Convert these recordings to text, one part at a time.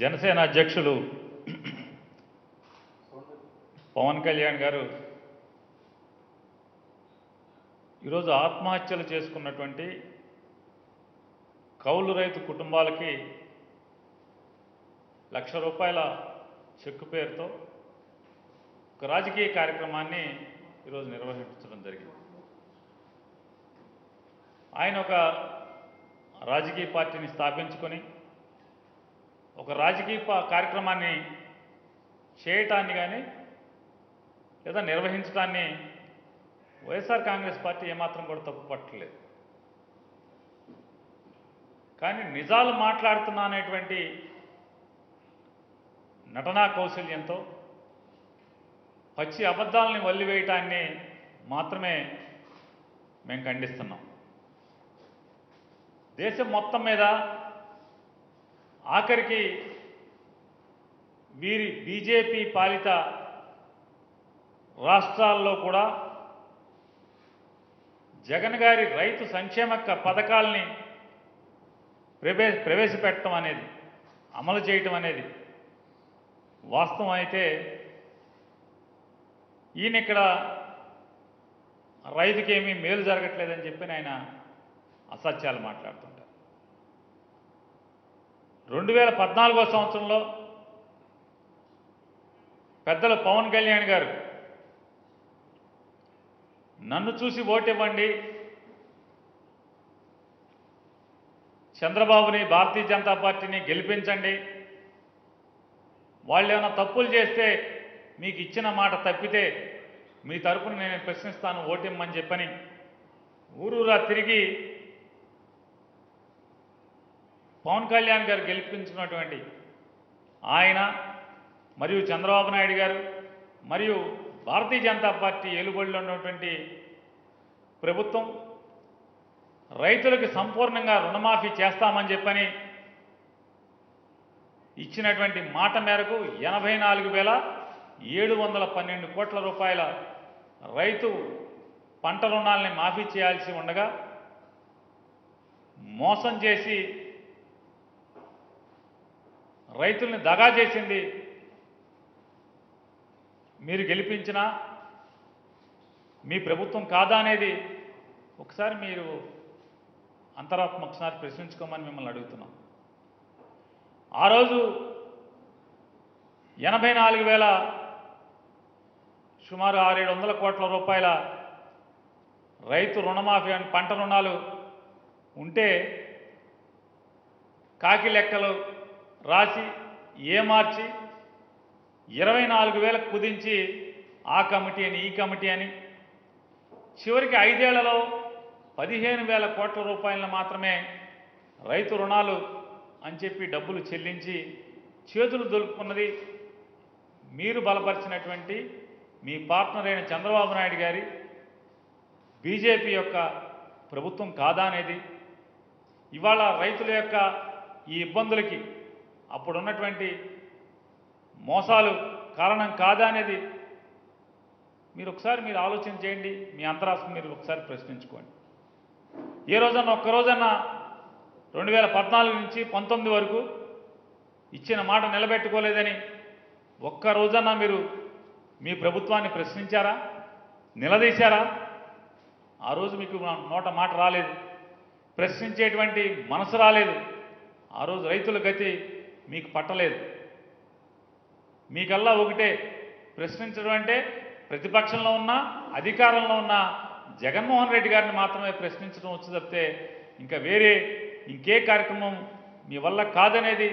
జనసేన అధ్యక్షులు పవన్ కళ్యాణ్ గారు ఈరోజు ఆత్మహత్యలు చేసుకున్నటువంటి కౌలు రైతు కుటుంబాలకి ₹1,00,000 చెక్కు పేరుతో ఒక రాజకీయ కార్యక్రమాన్ని ఈరోజు నిర్వహించడం జరిగింది. ఆయన ఒక రాజకీయ పార్టీని స్థాపించుకొని ఒక రాజకీయ కార్యక్రమాన్ని చేయటాన్ని కానీ లేదా నిర్వహించడాన్ని వైఎస్ఆర్ కాంగ్రెస్ పార్టీ ఏమాత్రం కూడా తప్పు పట్టలేదు. కానీ నిజాలు మాట్లాడుతున్నా అనేటువంటి నటనా కౌశల్యంతో పచ్చి అబద్ధాలని వల్లివేయటాన్ని మాత్రమే మేము ఖండిస్తున్నాం. దేశం మొత్తం మీద ఆఖరికి వీరి బీజేపీ పాలిత రాష్ట్రాల్లో కూడా జగన్ గారి రైతు సంక్షేమ పథకాలని ప్రవేశపెట్టడం అనేది, అమలు చేయటం అనేది వాస్తవం అయితే ఈయన ఇక్కడ రైతుకేమీ మేలు జరగట్లేదని చెప్పి ఆయన అసత్యాలు మాట్లాడుతుంటారు. 2014వ సంవత్సరంలో పెద్దలు పవన్ కళ్యాణ్ గారు నన్ను చూసి ఓటివ్వండి, చంద్రబాబుని భారతీయ జనతా పార్టీని గెలిపించండి, వాళ్ళు ఏమైనా తప్పులు చేస్తే మీకు ఇచ్చిన మాట తప్పితే మీ తరపున నేను ప్రశ్నిస్తాను, ఓటిమ్మని చెప్పని ఊరూరా తిరిగి పవన్ కళ్యాణ్ గారు గెలిపించినటువంటి ఆయన మరియు చంద్రబాబు నాయుడు గారు మరియు భారతీయ జనతా పార్టీ ఏలుబడిలో ఉన్నటువంటి ప్రభుత్వం రైతులకు సంపూర్ణంగా రుణమాఫీ చేస్తామని చెప్పని ఇచ్చినటువంటి మాట మేరకు 84,712 కోట్ల రూపాయల రైతు పంట రుణాలని మాఫీ చేయాల్సి ఉండగా మోసం చేసి రైతుల్ని దగా చేసింది మీరు గెలిపించినా మీ ప్రభుత్వం కాదా అనేది ఒకసారి మీరు అంతరాత్మ ఒకసారి ప్రశ్నించుకోమని మిమ్మల్ని అడుగుతున్నాం. ఆ రోజు 84,000 సుమారు 600-700 కోట్ల రూపాయల రైతు రుణమాఫీ అని పంట రుణాలు ఉంటే కాకి లెక్కలు రాసి ఏమార్చి 24,000 కుదించి ఆ కమిటీ అని ఈ కమిటీ అని చివరికి 5 ఏళ్లలో 15,000 కోట్ల రూపాయలను మాత్రమే రైతు రుణాలు అని చెప్పి డబ్బులు చెల్లించి చేతులు దొలుపుకున్నది మీరు బలపరిచినటువంటి మీ పార్ట్నర్ అయిన చంద్రబాబు నాయుడు గారి బీజేపీ యొక్క ప్రభుత్వం కాదా అనేది, ఇవాళ రైతుల యొక్క ఈ ఇబ్బందులకి అప్పుడున్నటువంటి మోసాలు కారణం కాదా అనేది మీరు ఒకసారి ఆలోచన చేయండి. మీ అంతరాత్మ మీరు ఒకసారి ప్రశ్నించుకోండి. ఏ రోజన్నా ఒక్కరోజన్నా 2014 నుంచి 19 వరకు ఇచ్చిన మాట నిలబెట్టుకోలేదని ఒక్క రోజన్నా మీరు మీ ప్రభుత్వాన్ని ప్రశ్నించారా, నిలదీశారా? ఆ రోజు మీకు నోట మాట రాలేదు, ప్రశ్నించేటువంటి మనసు రాలేదు. ఆ రోజు రైతుల గతి మీకు పట్టలేదు. మీకల్లా ఒకటే, ప్రశ్నించడం అంటే ప్రతిపక్షంలో ఉన్న అధికారంలో ఉన్న జగన్మోహన్ రెడ్డి గారిని మాత్రమే ప్రశ్నించడం వచ్చు తప్పితే ఇంకా వేరే ఇంకే కార్యక్రమం మీ వల్ల కాదనేది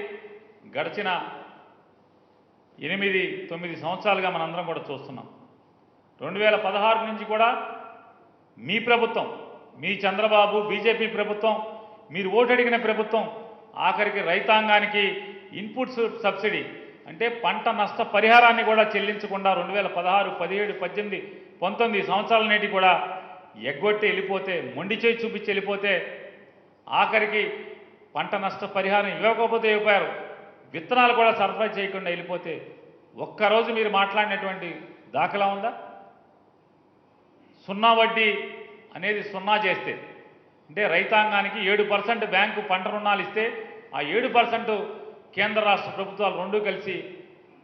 గడిచిన 8-9 సంవత్సరాలుగా మనందరం కూడా చూస్తున్నాం. 2016 నుంచి కూడా మీ ప్రభుత్వం, మీ చంద్రబాబు బీజేపీ ప్రభుత్వం, మీరు ఓటడిగిన ప్రభుత్వం ఆఖరికి రైతాంగానికి ఇన్పుట్ సబ్సిడీ అంటే పంట నష్ట పరిహారాన్ని కూడా చెల్లించకుండా 2016, 17, 18, 19 సంవత్సరాల నేటి కూడా ఎగ్గొట్టి వెళ్ళిపోతే, మొండి చేయి చూపించి వెళ్ళిపోతే, ఆఖరికి పంట నష్ట పరిహారం ఇవ్వకపోతే ఇవ్వకపోయారు, విత్తనాలు కూడా సరఫరా చేయకుండా వెళ్ళిపోతే ఒక్కరోజు మీరు మాట్లాడినటువంటి దాఖలా ఉందా? సున్నా వడ్డీ అనేది సున్నా చేస్తే అంటే రైతాంగానికి 7% బ్యాంకు పంట రుణాలు ఇస్తే ఆ 7% కేంద్ర రాష్ట్ర ప్రభుత్వాలు రెండూ కలిసి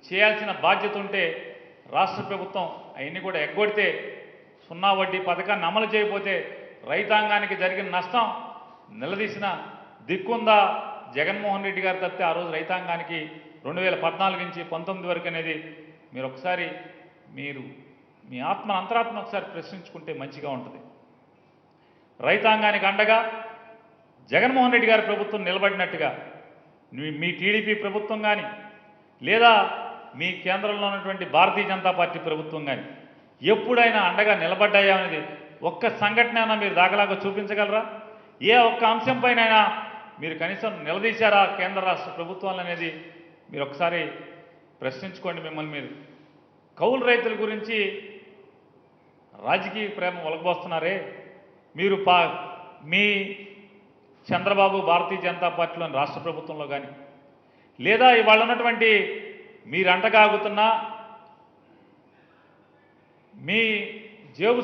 చేయాల్సిన బాధ్యత ఉంటే రాష్ట్ర ప్రభుత్వం అవన్నీ కూడా ఎగ్గొడితే సున్నా వడ్డీ పథకాన్ని అమలు చేయకపోతే రైతాంగానికి జరిగిన నష్టం నిలదీసిన దిక్కుందా జగన్మోహన్ రెడ్డి గారు తప్పితే ఆ రోజు రైతాంగానికి 2014 నుంచి 19 వరకు అనేది మీరు ఒకసారి మీ అంతరాత్మ ఒకసారి ప్రశ్నించుకుంటే మంచిగా ఉంటుంది. రైతాంగానికి అండగా జగన్మోహన్ రెడ్డి గారి ప్రభుత్వం నిలబడినట్టుగా మీ టీడీపీ ప్రభుత్వం కానీ లేదా మీ కేంద్రంలో ఉన్నటువంటి భారతీయ జనతా పార్టీ ప్రభుత్వం కానీ ఎప్పుడైనా అండగా నిలబడ్డాయా అనేది ఒక్క సంఘటన అయినా మీరు దాఖలాగా చూపించగలరా? ఏ ఒక్క అంశంపైనైనా మీరు కనీసం నిలదీశారా కేంద్ర రాష్ట్ర ప్రభుత్వాలు అనేది మీరు ఒకసారి ప్రశ్నించుకోండి మిమ్మల్ని మీరు. కౌలు రైతుల గురించి రాజకీయ ప్రేమ ఒలగబోస్తున్నారే మీరు మీ చంద్రబాబు భారతీయ జనతా పార్టీలోని రాష్ట్ర ప్రభుత్వంలో కానీ లేదా ఇవాళ ఉన్నటువంటి మీరు అంటగాగుతున్న మీ జేబు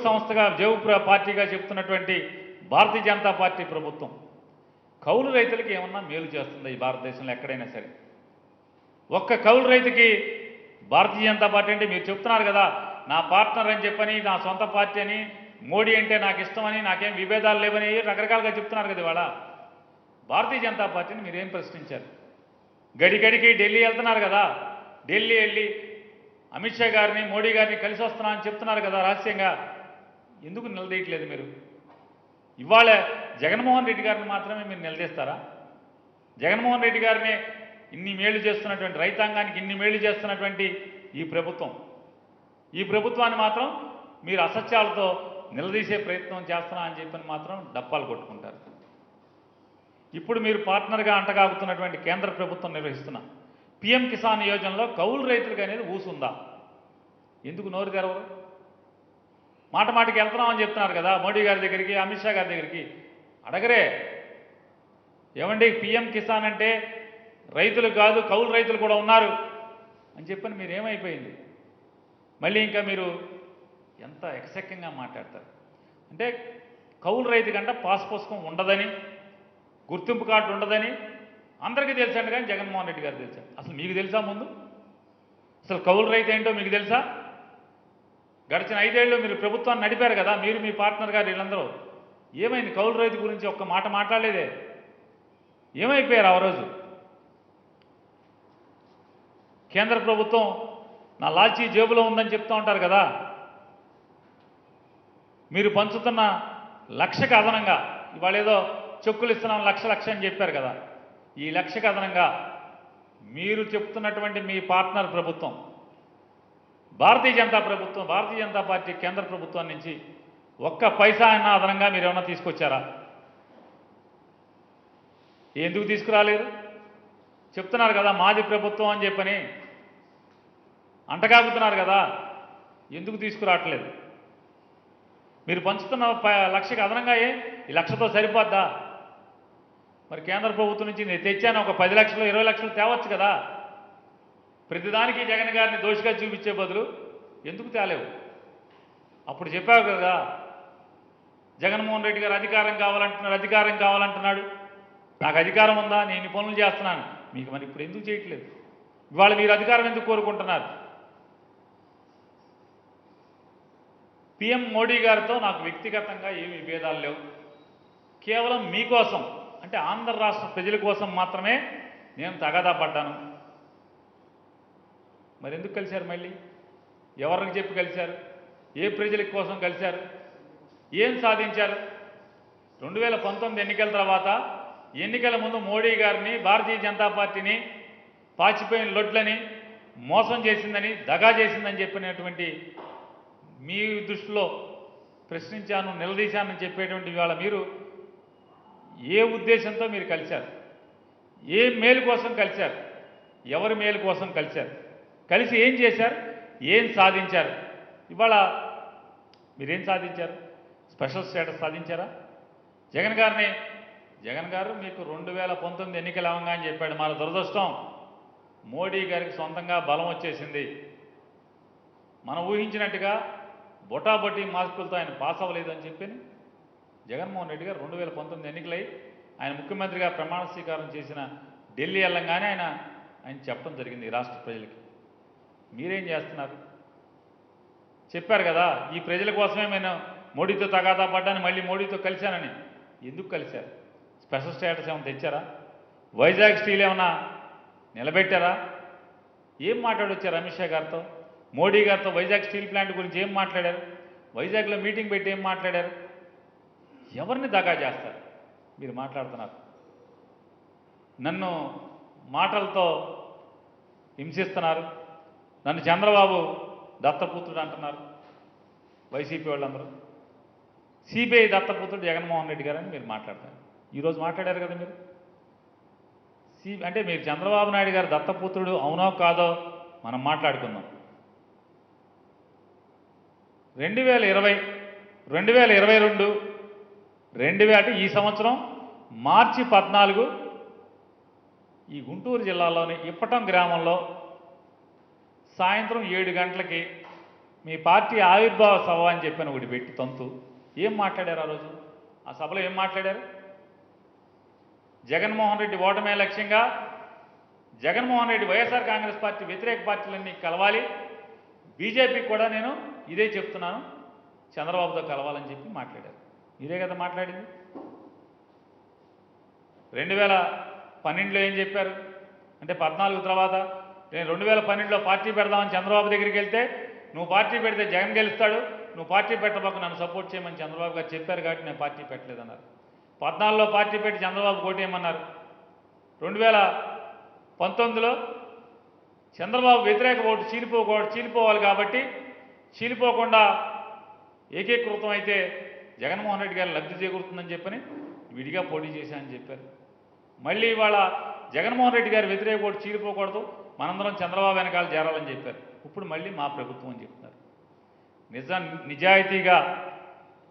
పార్టీగా చెప్తున్నటువంటి భారతీయ జనతా పార్టీ ప్రభుత్వం కౌలు రైతులకి ఏమన్నా మేలు చేస్తుందా ఈ భారతదేశంలో ఎక్కడైనా సరే? ఒక్క కౌలు రైతుకి భారతీయ జనతా పార్టీ అంటే మీరు చెప్తున్నారు కదా నా పార్ట్నర్ అని చెప్పని నా సొంత పార్టీ అని మోడీ అంటే నాకు ఇష్టమని నాకేం విభేదాలు లేవని రకరకాలుగా చెప్తున్నారు కదా. ఇవాళ భారతీయ జనతా పార్టీని మీరేం ప్రశ్నించారు? గడిగడికి ఢిల్లీ వెళ్తున్నారు కదా, ఢిల్లీ వెళ్ళి అమిత్ షా గారిని మోడీ గారిని కలిసి వస్తున్నామని చెప్తున్నారు కదా రహస్యంగా. ఎందుకు నిలదీయట్లేదు మీరు? ఇవాళ జగన్మోహన్ రెడ్డి గారిని మాత్రమే మీరు నిలదీస్తారా? జగన్మోహన్ రెడ్డి గారిని ఇన్ని మేలు చేస్తున్నటువంటి రైతాంగానికి ఇన్ని మేలు చేస్తున్నటువంటి ఈ ప్రభుత్వాన్ని మాత్రం మీరు అసత్యాలతో నిలదీసే ప్రయత్నం చేస్తున్నా అని చెప్పని మాత్రం డప్పాలు కొట్టుకుంటారు. ఇప్పుడు మీరు పార్ట్నర్గా అంటగాగుతున్నటువంటి కేంద్ర ప్రభుత్వం నిర్వహిస్తున్న పిఎం కిసాన్ యోజనలో కౌలు రైతులకు అనేది ఊసుందా? ఎందుకు నోరు తెరవరు? మాటికి వెళ్తున్నామని చెప్తున్నారు కదా మోడీ గారి దగ్గరికి, అమిత్ షా గారి దగ్గరికి. అడగరే ఏమండి పిఎం కిసాన్ అంటే రైతులు కాదు కౌలు రైతులు కూడా ఉన్నారు అని చెప్పని మీరేమైపోయింది? మళ్ళీ ఇంకా మీరు ఎంత ఎక్సెక్కంగా మాట్లాడతారు అంటే కౌలు రైతు కంటే పాస్ పుస్తకం ఉండదని, గుర్తింపు కార్డు ఉండదని అందరికీ తెలుసండి. కానీ జగన్మోహన్ రెడ్డి గారు తెలుసా? అసలు మీకు తెలుసా? ముందు అసలు కౌలు రైతు ఏంటో మీకు తెలుసా? గడిచిన 5 ఏళ్ళు మీరు ప్రభుత్వాన్ని నడిపారు కదా, మీరు మీ పార్ట్నర్ గారు వీళ్ళందరూ. ఏమైంది? కౌలు రైతు గురించి ఒక్క మాట మాట్లాడలేదే. ఏమైపోయారు ఆ రోజు? కేంద్ర ప్రభుత్వం నా లాల్చీ జేబులో ఉందని చెప్తూ ఉంటారు కదా. మీరు పంచుతున్న లక్షకు అదనంగా ఇవాళ ఏదో చెక్కులు ఇస్తున్నాం లక్ష అని చెప్పారు కదా. ఈ లక్షకు అదనంగా మీరు చెప్తున్నటువంటి మీ పార్ట్నర్ ప్రభుత్వం భారతీయ జనతా పార్టీ కేంద్ర ప్రభుత్వం నుంచి ఒక్క పైసా అయినా అదనంగా మీరు ఏమన్నా తీసుకొచ్చారా? ఎందుకు తీసుకురాలేరు? చెప్తున్నారు కదా మాది ప్రభుత్వం అని చెప్పని అంటగాగుతున్నారు కదా, ఎందుకు తీసుకురావట్లేదు? మీరు పంచుతున్న లక్షకు అదనంగా ఈ లక్షతో సరిపోద్దా? మరి కేంద్ర ప్రభుత్వం నుంచి నేను తెచ్చాను ఒక 10 లక్షలు 20 లక్షలు తేవచ్చు కదా. ప్రతిదానికి జగన్ గారిని దోషిగా చూపించే బదులు ఎందుకు తేలేవు? అప్పుడు చెప్పావు కదా జగన్మోహన్ రెడ్డి గారు అధికారం కావాలంటున్నాడు. నాకు అధికారం ఉందా? నేను ఇన్ని పనులు చేస్తున్నాను. మీకు మరి ఇప్పుడు ఎందుకు చేయట్లేదు? ఇవాళ మీరు అధికారం ఎందుకు కోరుకుంటున్నారు? పిఎం మోడీ గారితో నాకు వ్యక్తిగతంగా ఏమీ విభేదాలు లేవు. కేవలం మీకోసం అంటే ఆంధ్ర రాష్ట్ర ప్రజల కోసం మాత్రమే నేను తగాదా పడ్డాను. మరి ఎందుకు కలిశారు? మళ్ళీ ఎవరికి చెప్పి కలిశారు? ఏ ప్రజల కోసం కలిశారు? ఏం సాధించారు? 2019 ఎన్నికల తర్వాత ఎన్నికల ముందు మోడీ గారిని భారతీయ జనతా పార్టీని పాచిపోయిన లొడ్లని మోసం చేసిందని దగా చేసిందని చెప్పినటువంటి మీ దృష్టిలో ప్రశ్నించాను నిలదీశానని చెప్పేటువంటి ఇవాళ మీరు ఏ ఉద్దేశంతో మీరు కలిశారు? ఏ మేలు కోసం కలిశారు? ఎవరి మేలు కోసం కలిశారు? కలిసి ఏం చేశారు? ఏం సాధించారు? ఇవాళ మీరేం సాధించారు? Special status సాధించారా? జగన్ గారు మీకు 2019 ఎన్నికలు అవంగా అని చెప్పాడు. మన దురదృష్టం మోడీ గారికి సొంతంగా బలం వచ్చేసింది. మనం ఊహించినట్టుగా బొటాబొటీ మార్కులతో ఆయన పాస్ అవ్వలేదని చెప్పి జగన్మోహన్ రెడ్డి గారు 2019 ఎన్నికలై ఆయన ముఖ్యమంత్రిగా ప్రమాణ స్వీకారం చేసిన ఢిల్లీ వెళ్ళంగానే ఆయన ఆయన చెప్పడం జరిగింది ఈ రాష్ట్ర ప్రజలకి. మీరేం చేస్తున్నారు? చెప్పారు కదా, ఈ ప్రజల కోసమే నేను మోడీతో తగాదా పడ్డాను, మళ్ళీ మోడీతో కలిశానని. ఎందుకు కలిశారు? స్పెషల్ స్టేటస్ ఏమైనా తెచ్చారా? వైజాగ్ స్టీల్ ఏమన్నా నిలబెట్టారా? ఏం మాట్లాడొచ్చారు అమిత్ షా గారితో, మోడీ గారితో? వైజాగ్ స్టీల్ ప్లాంట్ గురించి ఏం మాట్లాడారు? వైజాగ్లో మీటింగ్ పెట్టి ఏం మాట్లాడారు? ఎవరిని దగా చేస్తారు? మీరు మాట్లాడుతున్నారు. నన్ను మాటలతో హింసిస్తున్నారు, నన్ను చంద్రబాబు దత్తపుత్రుడు అంటున్నారు వైసీపీ వాళ్ళందరూ. సిబిఐ దత్తపుత్రుడు జగన్మోహన్ రెడ్డి గారని మీరు మాట్లాడతారు. ఈరోజు మాట్లాడారు కదా మీరు. అంటే మీరు చంద్రబాబు నాయుడు గారు దత్తపుత్రుడు అవునో కాదో మనం మాట్లాడుకుందాం. 2020, 2022 ఈ సంవత్సరం మార్చి 14 ఈ గుంటూరు జిల్లాలోని ఇప్పటం గ్రామంలో సాయంత్రం 7 గంటలకి మీ పార్టీ ఆవిర్భావ సభ అని చెప్పాను ఒకటి పెట్టి తంతు. ఏం మాట్లాడారు ఆ రోజు? ఆ సభలో ఏం మాట్లాడారు? జగన్మోహన్ రెడ్డి ఓటమే లక్ష్యంగా, జగన్మోహన్ రెడ్డి వైఎస్ఆర్ కాంగ్రెస్ పార్టీ వ్యతిరేక పార్టీలన్నీ కలవాలి, బీజేపీకి కూడా నేను ఇదే చెప్తున్నాను, చంద్రబాబుతో కలవాలని చెప్పి మాట్లాడారు. ఇదే కదా మాట్లాడింది. 2012లో ఏం చెప్పారు అంటే 14 తర్వాత నేను 2012లో పార్టీ పెడదామని చంద్రబాబు దగ్గరికి వెళ్తే, నువ్వు పార్టీ పెడితే జగన్ గెలుస్తాడు, నువ్వు పార్టీ పెట్టబాకు, నన్ను సపోర్ట్ చేయమని చంద్రబాబు గారు చెప్పారు కాబట్టి నేను పార్టీ పెట్టలేదన్నారు. 14లో పార్టీ పెట్టి చంద్రబాబు ఓటేయమన్నారు. 2019లో చంద్రబాబు వ్యతిరేక ఓటు చీలిపోవాలి కాబట్టి చీలిపోకుండా ఏకీకృతం అయితే జగన్మోహన్ రెడ్డి గారు లబ్ధి చేకూరుతుందని చెప్పని విడిగా పోటీ చేశానని చెప్పారు. మళ్ళీ ఇవాళ జగన్మోహన్ రెడ్డి గారు వ్యతిరేక ఓటు చీలిపోకూడదు, మనందరం చంద్రబాబు వెనకాల చేరాలని చెప్పారు. ఇప్పుడు మళ్ళీ మా ప్రభుత్వం అని చెప్తున్నారు. నిజాయితీగా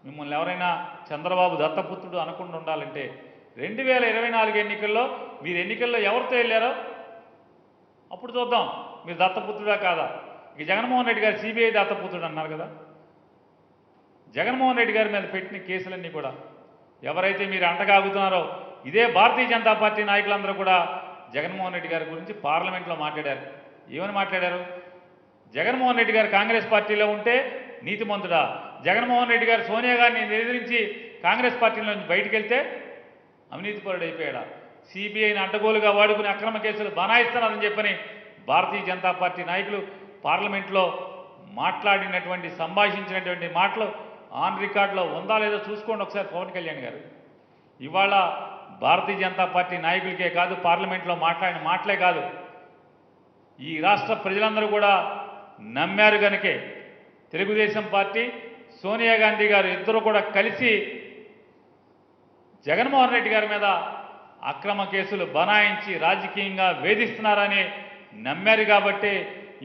మిమ్మల్ని ఎవరైనా చంద్రబాబు దత్తపుత్రుడు అనకుండా ఉండాలంటే 2024 ఎన్నికల్లో మీరు ఎన్నికల్లో ఎవరితో వెళ్ళారో అప్పుడు చూద్దాం మీరు దత్తపుత్రుడా కాదా. ఇక జగన్మోహన్ రెడ్డి గారు సిబిఐ దత్తపుత్రుడు అన్నారు కదా. జగన్మోహన్ రెడ్డి గారి మీద పెట్టిన కేసులన్నీ కూడా ఎవరైతే మీరు అంటగాగుతున్నారో ఇదే భారతీయ జనతా పార్టీ నాయకులందరూ కూడా జగన్మోహన్ రెడ్డి గారి గురించి పార్లమెంట్లో మాట్లాడారు. ఏమని మాట్లాడారు? జగన్మోహన్ రెడ్డి గారు కాంగ్రెస్ పార్టీలో ఉంటే నీతిమంతుడా, జగన్మోహన్ రెడ్డి గారు సోనియా గారిని ఎదిరించి కాంగ్రెస్ పార్టీలో నుంచి బయటికి వెళ్తే అవినీతిపరుడు అయిపోయాడా, సిబిఐని అడ్డగోలుగా వాడుకుని అక్రమ కేసులు బనాయిస్తున్నారని చెప్పని భారతీయ జనతా పార్టీ నాయకులు పార్లమెంట్లో మాట్లాడినటువంటి సంభాషించినటువంటి మాటలు ఆన్ రికార్డులో ఉందా లేదో చూసుకోండి ఒకసారి పవన్ కళ్యాణ్ గారు. ఇవాళ భారతీయ జనతా పార్టీ నాయకులకే కాదు, పార్లమెంట్లో మాట్లాడిన మాటలే కాదు, ఈ రాష్ట్ర ప్రజలందరూ కూడా నమ్మారు కనుకే తెలుగుదేశం పార్టీ సోనియా గాంధీ గారు ఇద్దరు కూడా కలిసి జగన్మోహన్ రెడ్డి గారి మీద అక్రమ కేసులు బనాయించి రాజకీయంగా వేధిస్తున్నారని నమ్మారు కాబట్టి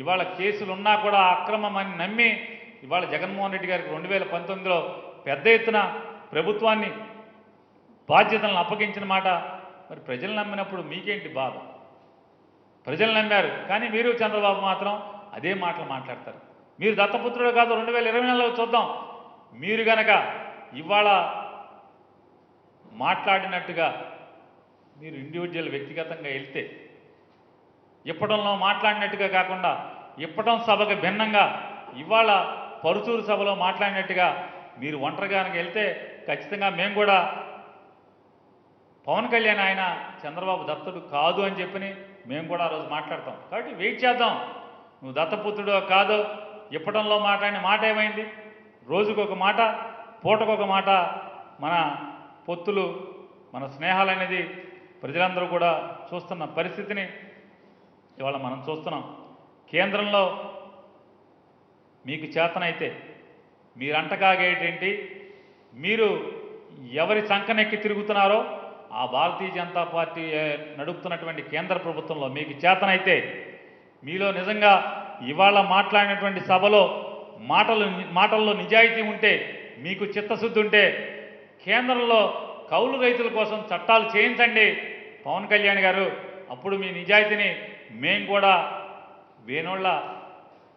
ఇవాళ కేసులు ఉన్నా కూడా అక్రమమని నమ్మి ఇవాళ జగన్మోహన్ రెడ్డి గారికి 2019లో పెద్ద ఎత్తున ప్రభుత్వాన్ని బాధ్యతలను అప్పగించిన మాట మరి ప్రజలు నమ్మినప్పుడు మీకేంటి బాధ? ప్రజలు నమ్మారు కానీ మీరు చంద్రబాబు మాత్రం అదే మాటలు మాట్లాడతారు. మీరు దత్తపుత్రుడు కాదు 2024లో చూద్దాం. మీరు గనక ఇవాళ మాట్లాడినట్టుగా మీరు ఇండివిజువల్ వ్యక్తిగతంగా వెళ్తే, ఇప్పటంలో మాట్లాడినట్టుగా కాకుండా ఇప్పటం సభకు భిన్నంగా ఇవాళ పరుచూరు సభలో మాట్లాడినట్టుగా మీరు ఒంటరిగానికి వెళ్తే ఖచ్చితంగా మేము కూడా పవన్ కళ్యాణ్ ఆయన చంద్రబాబు దత్తుడు కాదు అని చెప్పని మేము కూడా ఆ రోజు మాట్లాడతాం. కాబట్టి వెయిట్ చేద్దాం. నువ్వు దత్తపుత్రుడో కాదో ఇప్పటంలో మాట్లాడిన మాట ఏమైంది? రోజుకొక మాట, పూటకొక మాట. మన పొత్తులు, మన స్నేహాలు అనేది ప్రజలందరూ కూడా చూస్తున్న పరిస్థితిని ఇవాళ మనం చూస్తున్నాం. కేంద్రంలో మీకు చేతనైతే మీరు అంటకాగేటేంటి, మీరు ఎవరి సంకనెక్కి తిరుగుతున్నారో ఆ భారతీయ జనతా పార్టీ నడుపుతున్నటువంటి కేంద్ర ప్రభుత్వంలో మీకు చేతనైతే, మీలో నిజంగా ఇవాళ మాట్లాడినటువంటి సభలో మాటల్లో నిజాయితీ ఉంటే, మీకు చిత్తశుద్ధి ఉంటే కేంద్రంలో కౌలు రైతుల కోసం చట్టాలు చేయించండి పవన్ కళ్యాణ్ గారు. అప్పుడు మీ నిజాయితీని మేము కూడా వేణోళ్ళ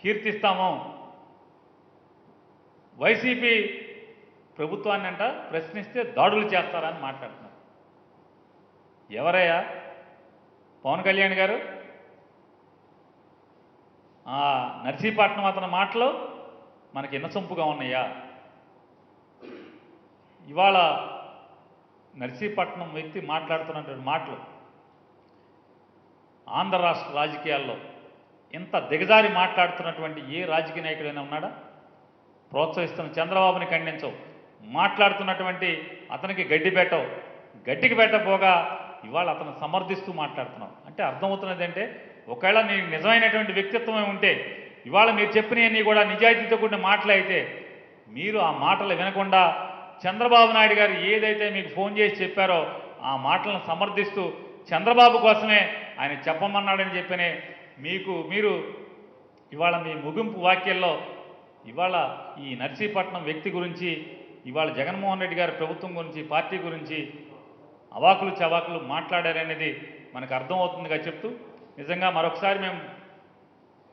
కీర్తిస్తాము. వైసీపీ ప్రభుత్వాన్ని అంట ప్రశ్నిస్తే దాడులు చేస్తారని మాట్లాడుతున్నారు. ఎవరయ్యా? పవన్ కళ్యాణ్ గారు ఆ నర్సీపట్నం అతని మాటలు మనకి ఇన్నసొంపుగా ఉన్నాయా? ఇవాళ నర్సీపట్నం వ్యక్తి మాట్లాడుతున్నటువంటి మాటలు ఆంధ్ర రాష్ట్ర రాజకీయాల్లో ఇంత దిగజారి మాట్లాడుతున్నటువంటి ఏ రాజకీయ నాయకుడైనా ఉన్నాడా? ప్రోత్సహిస్తున్న చంద్రబాబుని ఖండించవు, మాట్లాడుతున్నటువంటి అతనికి గడ్డి పెట్టవు, గడ్డికి పెట్టపోగా ఇవాళ అతను సమర్థిస్తూ మాట్లాడుతున్నావు అంటే అర్థమవుతున్నది అంటే ఒకవేళ నీకు నిజమైనటువంటి వ్యక్తిత్వమే ఉంటే ఇవాళ మీరు చెప్పినవన్నీ కూడా నిజాయితీతో కూడిన మాటలే అయితే మీరు ఆ మాటలు వినకుండా చంద్రబాబు నాయుడు గారు ఏదైతే మీకు ఫోన్ చేసి చెప్పారో ఆ మాటలను సమర్థిస్తూ చంద్రబాబు కోసమే ఆయన చెప్పమన్నాడని చెప్పనే మీరు ఇవాళ మీ ముగింపు వాక్యాల్లో ఇవాళ ఈ నర్సీపట్నం వ్యక్తి గురించి, ఇవాళ జగన్మోహన్ రెడ్డి గారి ప్రభుత్వం గురించి, పార్టీ గురించి అవాకులు చవాకులు మాట్లాడారనేది మనకు అర్థమవుతుందిగా చెప్తూ నిజంగా మరొకసారి మేము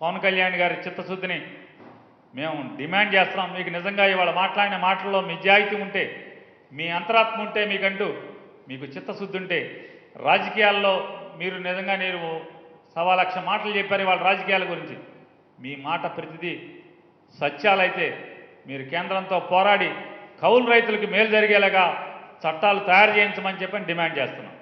పవన్ కళ్యాణ్ గారి చిత్తశుద్ధిని మేము డిమాండ్ చేస్తున్నాం. మీకు నిజంగా ఇవాళ మాట్లాడిన మాటల్లో నిజాయితీ ఉంటే, మీ అంతరాత్మ ఉంటే, మీకు చిత్తశుద్ధి ఉంటే రాజకీయాల్లో మీరు నిజంగా మీరు 1,00,000 మాటలు చెప్పారు ఇవాళ రాజకీయాల గురించి. మీ మాట ప్రతిదీ సత్యాలైతే మీరు కేంద్రంతో పోరాడి కౌలు రైతులకు మేలు జరిగేలాగా చట్టాలు తయారు చేయించమని చెప్పని డిమాండ్ చేస్తున్నాం.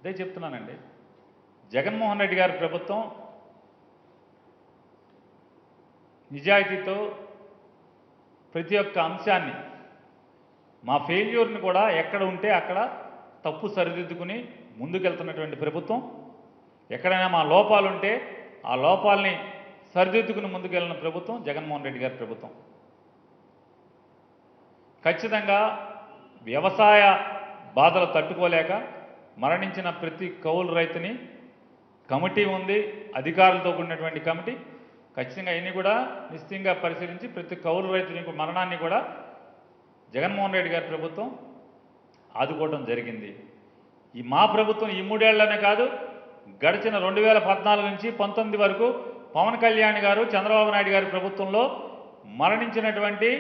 అదే చెప్తున్నానండి, జగన్మోహన్ రెడ్డి గారి ప్రభుత్వం నిజాయితీతో ప్రతి ఒక్క అంశాన్ని, మా ఫెయిల్యూర్ని కూడా ఎక్కడ ఉంటే అక్కడ తప్పు సరిదిద్దుకుని ముందుకెళ్తున్నటువంటి ప్రభుత్వం. ఎక్కడైనా మా లోపాలు ఉంటే ఆ లోపాలని సరిదిద్దుకుని ముందుకెళ్ళిన ప్రభుత్వం జగన్మోహన్ రెడ్డి గారి ప్రభుత్వం. ఖచ్చితంగా వ్యవసాయ బాధలు తట్టుకోలేక మరణించిన ప్రతి కౌలు రైతుని కమిటీ ఉంది, అధికారులతో కూడినటువంటి కమిటీ. ఖచ్చితంగా ఇన్ని కూడా నిశ్చితంగా పరిశీలించి ప్రతి కౌలు రైతుని మరణాన్ని కూడా జగన్మోహన్ రెడ్డి గారి ప్రభుత్వం ఆదుకోవడం జరిగింది. ఈ మా ప్రభుత్వం ఈ 3 ఏళ్లనే కాదు, గడిచిన 2014 నుంచి 19 వరకు పవన్ కళ్యాణ్ గారు, చంద్రబాబు నాయుడు గారి ప్రభుత్వంలో మరణించినటువంటి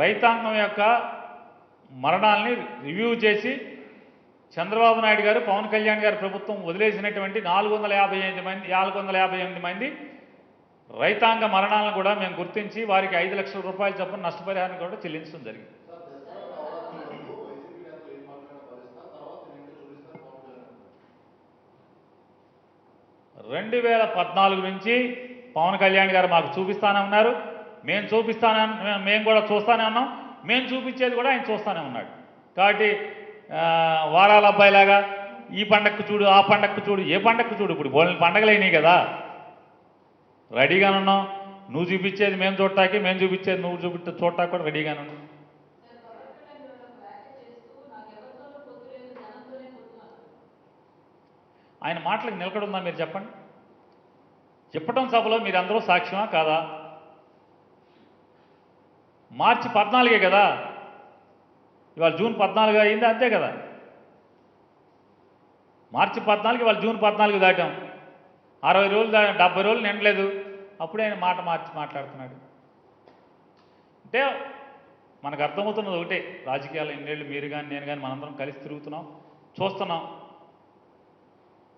రైతాంగం యొక్క మరణాలని రివ్యూ చేసి చంద్రబాబు నాయుడు గారు, పవన్ కళ్యాణ్ గారి ప్రభుత్వం వదిలేసినటువంటి 458 మంది రైతాంగ మరణాలను కూడా మేము గుర్తించి వారికి 5 లక్షల రూపాయల చొప్పున నష్టపరిహారం కూడా చెల్లించడం జరిగింది. 2014 నుంచి పవన్ కళ్యాణ్ గారు మాకు చూపిస్తానే ఉన్నారు, మేము కూడా చూస్తానే ఉన్నాం, మేము చూపించేది కూడా ఆయన చూస్తూనే ఉన్నాడు. కాబట్టి వారాల అబ్బాయిలాగా ఈ పండగకు చూడు, ఆ పండగకు చూడు, ఏ పండగకు చూడు, ఇప్పుడు బోల్ని పండగలు అయినాయి కదా, రెడీగానే ఉన్నాం. నువ్వు చూపించేది మేము చూడటానికి, మేము చూపించేది నువ్వు చూడటానికి కూడా రెడీగానే ఉన్నాం. ఆయన మాటలకు నిలకడుందా మీరు చెప్పండి? చెప్పటం సభలో మీరు అందరూ సాక్ష్యమా కాదా? మార్చి 14 కదా, ఇవాళ జూన్ 14 అయింది, అంతే కదా. మార్చి 14 ఇవాళ జూన్ 14 దాటాం, 60 రోజులు 70 రోజులు నిండలేదు, అప్పుడే ఆయన మాట మార్చి మాట్లాడుతున్నాడు. అంటే మనకు అర్థమవుతున్నది ఒకటే, రాజకీయాలు ఇన్నేళ్ళు మీరు కానీ నేను కానీ మనందరం కలిసి తిరుగుతున్నాం, చూస్తున్నాం.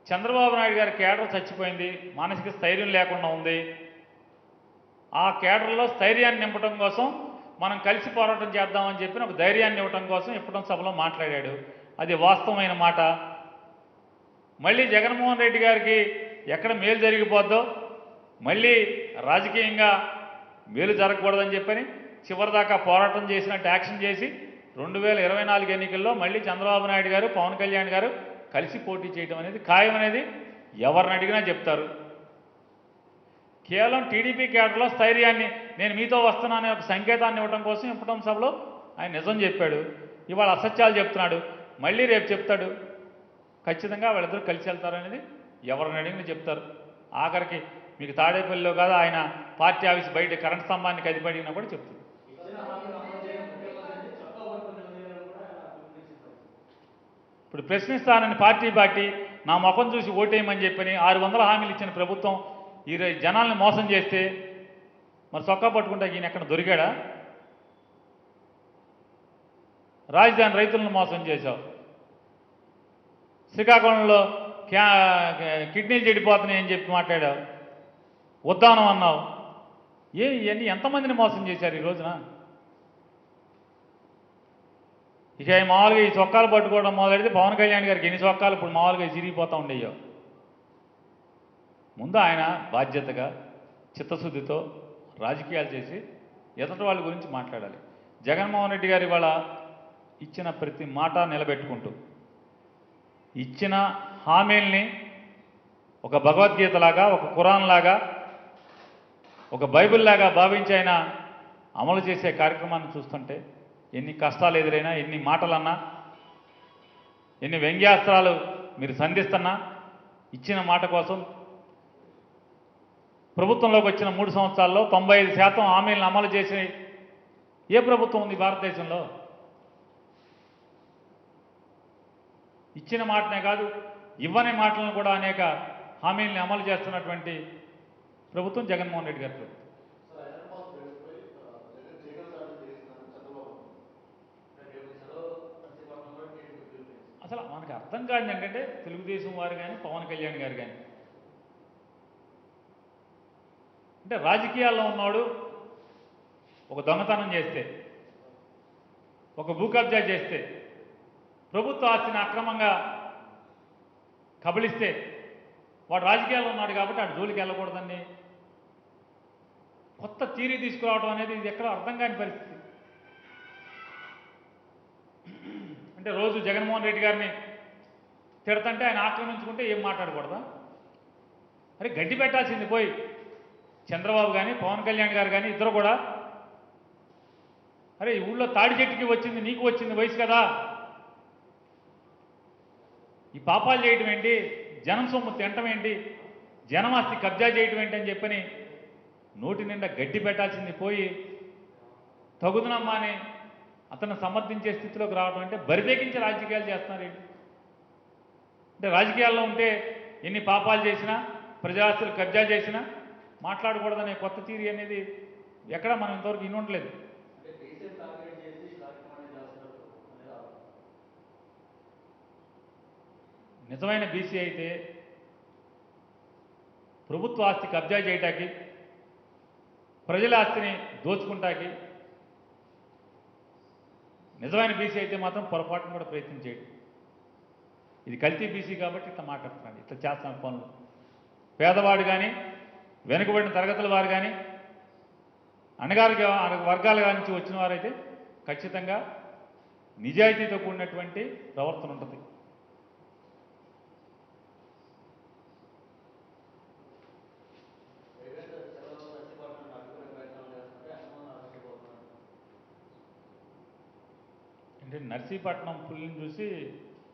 చంద్రబాబు నాయుడు గారి కేడర్ చచ్చిపోయింది, మానసిక స్థైర్యం లేకుండా ఉంది. ఆ కేడర్లో స్థైర్యాన్ని నింపడం కోసం మనం కలిసి పోరాటం చేద్దామని చెప్పి ఒక ధైర్యాన్ని ఇవ్వటం కోసం ఇప్పటం సభలో మాట్లాడాడు. అది వాస్తవమైన మాట. మళ్ళీ జగన్మోహన్ రెడ్డి గారికి ఎక్కడ మేలు జరిగిపోద్దో, మళ్ళీ రాజకీయంగా మేలు జరగకూడదని చెప్పని చివరిదాకా పోరాటం చేసినట్టు యాక్షన్ చేసి 2024 ఎన్నికల్లో మళ్ళీ చంద్రబాబు నాయుడు గారు, పవన్ కళ్యాణ్ గారు కలిసి పోటీ చేయడం అనేది ఖాయం అనేది ఎవరిని అడిగినా చెప్తారు. కేవలం టీడీపీ కేడర్లో స్థైర్యాన్ని, నేను మీతో వస్తున్నాననే ఒక సంకేతాన్ని ఇవ్వడం కోసం ఇప్పటం సభలో ఆయన నిజం చెప్పాడు. ఇవాళ అసత్యాలు చెప్తున్నాడు, మళ్ళీ రేపు చెప్తాడు. ఖచ్చితంగా వాళ్ళిద్దరూ కలిసి వెళ్తారనేది ఎవరిని అడిగినా చెప్తారు. ఆఖరికి మీకు తాడేపల్లిలో కాదు, ఆయన పార్టీ ఆఫీస్ బయట కరెంట్ స్తంభానికి అదిపడినా కూడా చెప్తుంది. ఇప్పుడు ప్రశ్నిస్తానని పార్టీ నా ముఖం చూసి ఓటేయమని చెప్పని 600 హామీలు ఇచ్చిన ప్రభుత్వం ఈ జనాల్ని మోసం చేస్తే మరి చొక్కా పట్టుకుంటా ఈయన ఎక్కడ దొరికాడా? రాజధాని రైతులను మోసం చేశావు, శ్రీకాకుళంలో కిడ్నీలు చెడిపోతున్నాయని చెప్పి మాట్లాడావు, ఉద్దానం అన్నావు. ఇవన్నీ ఎంతమందిని మోసం చేశారు ఈ రోజున? ఇక మామూలుగా ఈ చొక్కాలు పట్టుకోవడం మొదలెడితే పవన్ కళ్యాణ్ గారికి ఎన్ని చొక్కాలు ఇప్పుడు మామూలుగా చిరిగిపోతూ ఉండేయో. ముందు ఆయన బాధ్యతగా చిత్తశుద్ధితో రాజకీయాలు చేసి ఎదుటి వాళ్ళ గురించి మాట్లాడాలి. జగన్మోహన్ రెడ్డి గారు ఇవాళ ఇచ్చిన ప్రతి మాట నిలబెట్టుకుంటూ ఇచ్చిన హామీల్ని ఒక భగవద్గీతలాగా, ఒక ఖురాన్ లాగా, ఒక బైబిల్ లాగా భావించి ఆయన అమలు చేసే కార్యక్రమాన్ని చూస్తుంటే ఎన్ని కష్టాలు ఎదురైనా, ఎన్ని మాటలన్నా, ఎన్ని వ్యంగ్యాస్త్రాలు మీరు సంధిస్తున్నా ఇచ్చిన మాట కోసం ప్రభుత్వంలోకి వచ్చిన 3 సంవత్సరాల్లో 95% హామీలను అమలు చేసి ఏ ప్రభుత్వం ఉంది భారతదేశంలో? ఇచ్చిన మాటనే కాదు, ఇవ్వని మాటలను కూడా అనేక హామీలను అమలు చేస్తున్నటువంటి ప్రభుత్వం జగన్మోహన్ రెడ్డి గారి ప్రభుత్వం. అసలు మనకు అర్థం కాదు ఏంటంటే తెలుగుదేశం వారు కానీ, పవన్ కళ్యాణ్ గారు కానీ, అంటే రాజకీయాల్లో ఉన్నాడు ఒక దొంగతనం చేస్తే, ఒక భూ కబ్జా చేస్తే, ప్రభుత్వ ఆస్తిని అక్రమంగా కబళిస్తే వాడు రాజకీయాల్లో ఉన్నాడు కాబట్టి వాడు జోలికి వెళ్ళకూడదండి. కొత్త థియరీ తీసుకురావడం అనేది ఇది ఎక్కడో అర్థం కాని పరిస్థితి. అంటే రోజు జగన్మోహన్ రెడ్డి గారిని తిడతంటే ఆయన ఆక్రమించుకుంటే ఏం మాట్లాడకూడదా? అరే గడ్డి పెట్టాల్సింది పోయి చంద్రబాబు కానీ, పవన్ కళ్యాణ్ గారు కానీ ఇద్దరు కూడా, అరే ఈ ఊళ్ళో తాడి చెట్టుకి వచ్చింది, నీకు వచ్చింది వయసు కదా, ఈ పాపాలు చేయటం ఏంటి, జనం సొమ్ము తినటం ఏంటి, జనమాస్తి కబ్జా చేయటం ఏంటి అని చెప్పని నోటి నిండా గడ్డి పెట్టాల్సింది పోయి తగుదనమ్మా అని అతను సమర్థించే స్థితిలోకి రావడం అంటే బరితెగించి రాజకీయాలు చేస్తున్నారు ఏంటి? అంటే రాజకీయాల్లో ఉంటే ఎన్ని పాపాలు చేసినా, ప్రజాస్తులు కబ్జా చేసినా మాట్లాడకూడదనే కొత్త తీరి అనేది ఎక్కడ మనం ఇంతవరకు ఇన్నుండలేదు. నిజమైన బీసీ అయితే ప్రభుత్వ ఆస్తి కబ్జా చేయటానికి, ప్రజల ఆస్తిని దోచుకుంటాకి నిజమైన బీసీ అయితే మాత్రం పొరపాటును కూడా ప్రయత్నం చేయడు. ఇది కల్తీ బీసీ కాబట్టి ఇట్లా మాట్లాడుతున్నాడు, ఇట్లా చేస్తున్న పనులు. పేదవాడు కానీ, వెనుకబడిన తరగతుల వారు కానీ, అణగారు వర్గాల నుంచి వచ్చిన వారైతే ఖచ్చితంగా నిజాయితీతో కూడినటువంటి ప్రవర్తన ఉంటుంది. అంటే నర్సీపట్నం పులిని చూసి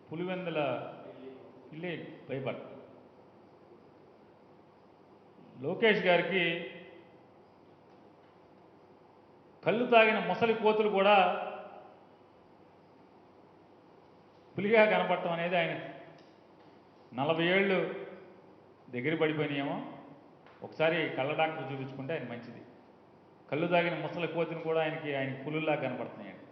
పులివెందుల పిల్లి భయపడ. లోకేష్ గారికి కళ్ళు తాగిన ముసలి కోతులు కూడా పులిగా కనపడటం అనేది ఆయన 40 ఏళ్ళు దగ్గర పడిపోయినాయేమో. ఒకసారి కళ్ళ డాక్టర్ చూపించుకుంటే ఆయన మంచిది. కళ్ళు తాగిన ముసలి కోతిని కూడా ఆయనకి పులుల్లా కనపడుతున్నాయండి.